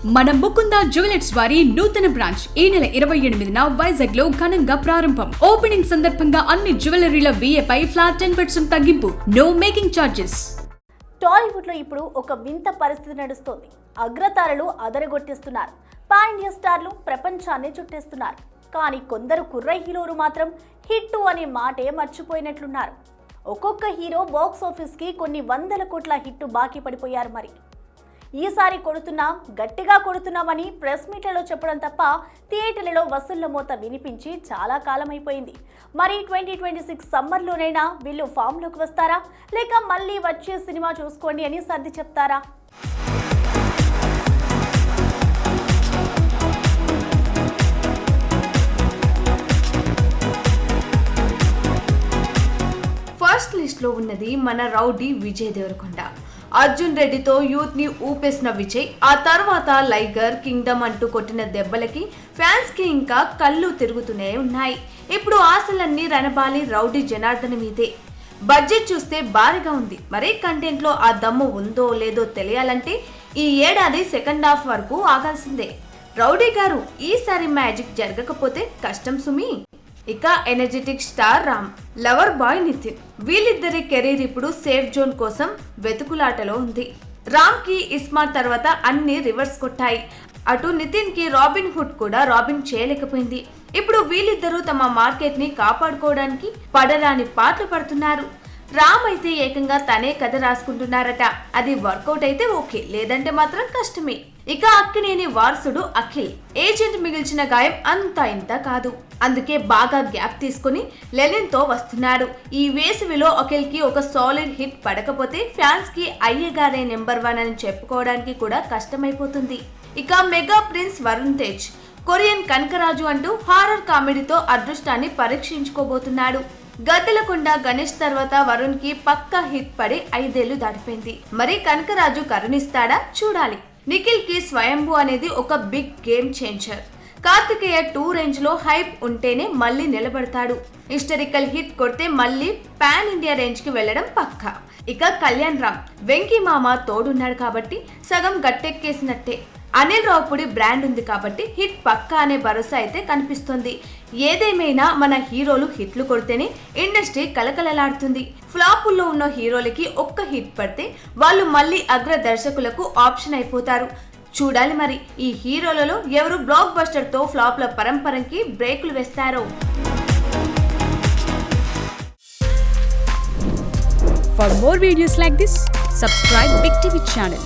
మన ముకుంద జ్యువెలర్స్ వారి నూతన బ్రాంచ్ ఈ నెల 28న వైజాగ్ లో ఘనంగా ప్రారంభం. ఓపెనింగ్ సందర్భంగా అన్ని జ్యువెలరీల VA పై ఫ్లాట్ 10% తగ్గింపు. No making charges. టాలీవుడ్ లో ఇప్పుడు ఒక వింత పరిస్థితి నడుస్తోంది. అగ్రతారలు అదరగొట్టేస్తున్నారు. పాన్ ఇండియా స్టార్లు ప్రపంచాన్ని చుట్టేస్తున్నారు. కానీ కొందరు కుర్ర హీరోలు మాత్రం హిట్ అనే మాటే మర్చిపోయినట్లున్నారు. ఒక్కొక్క హీరో బాక్స్ ఆఫీస్ కి కొన్ని వందల కోట్ల హిట్ బాకీ పడిపోయారు. మరి ఈసారి కొడుతున్నాం, గట్టిగా కొడుతున్నామని ప్రెస్ మీట్లలో చెప్పడం తప్ప థియేటర్లలో వసూళ్ల మోత వినిపించి చాలా కాలం అయిపోయింది. మరి 2026 సమ్మర్లోనైనా వీళ్ళు ఫామ్లోకి వస్తారా, లేక మళ్ళీ వచ్చే సినిమా చూసుకోండి అని సర్ది చెప్తారా? ఫస్ట్ లిస్ట్ లో ఉన్నది మన రౌడీ విజయ్ దేవరకొండ. అర్జున్ రెడ్డితో యూత్ ని ఊపేసిన విజయ్ ఆ తర్వాత లైగర్, కింగ్డమ్ అంటూ కొట్టిన దెబ్బలకి ఫ్యాన్స్ కి ఇంకా కళ్ళు తిరుగుతూనే ఉన్నాయి. ఇప్పుడు ఆశలన్నీ రణబాలి రౌడీ జనార్దన్ మీదే. బడ్జెట్ చూస్తే భారీగా ఉంది. మరీ కంటెంట్ లో ఆ దమ్ము ఉందో లేదో తెలియాలంటే ఈ ఏడాది సెకండ్ హాఫ్ వరకు ఆగాల్సిందే. రౌడీ గారు ఈసారి మ్యాజిక్ జరగకపోతే కష్టం సుమి. ఇక energetic star Ram, lover boy Nithiin, వీళ్ళిద్దరి కెరీర్ ఇప్పుడు సేఫ్ జోన్ కోసం వెతుకులాటలో ఉంది. రామ్ కి ఇస్మార్ట్ తర్వాత అన్ని రివర్స్ కొట్టాయి. అటు నితిన్ కి రాబిన్ హుడ్ కూడా రాబిన్ చేయలేకపోయింది. ఇప్పుడు వీళ్ళిద్దరూ తమ మార్కెట్ ని కాపాడుకోవడానికి పడరాని పాటలు పడుతున్నారు. రామ్ అయితే ఏకంగా తనే కథ రాసుకుంటున్నారట. అది వర్కౌట్ అయితే ఓకే, లేదంటే మాత్రం కష్టమే. ఇక అక్కినేని వారసుడు అఖిల్, ఏజెంట్ మిగిల్చిన గాయం అంతా ఇంత కాదు. అందుకే బాగా గ్యాప్ తీసుకుని లెనిన్ తో వస్తున్నాడు. ఈ వేసవిలో అఖిల్ కి ఒక సాలిడ్ హిట్ పడకపోతే ఫ్యాన్స్ కి అయ్యగారే నెంబర్ 1 అని చెప్పుకోవడానికి కూడా కష్టమైపోతుంది. ఇక mega prince Varun Tej, Korean Kanakaraju అంటూ హారర్ కామెడీతో అదృష్టాన్ని పరీక్షించుకోబోతున్నాడు. గద్దలకొండ గణేష్ తర్వాత వరుణ్ కి పక్కా హిట్ పడి 5 ఏళ్లు దాటిపోయింది. మరి కనకరాజు కరుణిస్తాడా చూడాలి. నిఖిల్ కి స్వయంభూ అనేది ఒక big game changer. Karthikeya 2 range లో హైప్ ఉంటేనే మళ్ళీ నిలబడతాడు. హిస్టరికల్ హిట్ కొడితే మళ్ళీ పాన్ ఇండియా రేంజ్ కి వెళ్లడం పక్కా. ఇక కళ్యాణ్ రామ్, వెంకీ మామ తోడున్నాడు కాబట్టి సగం గట్టెక్కేసినట్టే. అనిల్ రావుపుడి బ్రాండ్ ఉంది కాబట్టి హిట్ పక్కా అనే భరోసా అయితే కనిపిస్తుంది. ఏదేమైనా మన హీరోలు హిట్లు కొడితేనే ఇండస్ట్రీ కలకలలాడుతుంది. ఫ్లాపుల్లో ఉన్న హీరోలకి ఒక్క హిట్ పడితే వాళ్ళు మళ్ళీ అగ్ర దర్శకులకు ఆప్షన్ అయిపోతారు. చూడాలి మరి ఈ హీరోలలో ఎవరు బ్లాక్ బస్టర్ తో ఫ్లాప్ల పరంపరకి బ్రేకులు వేస్తారో. For more videos like this, subscribe Big TV channel.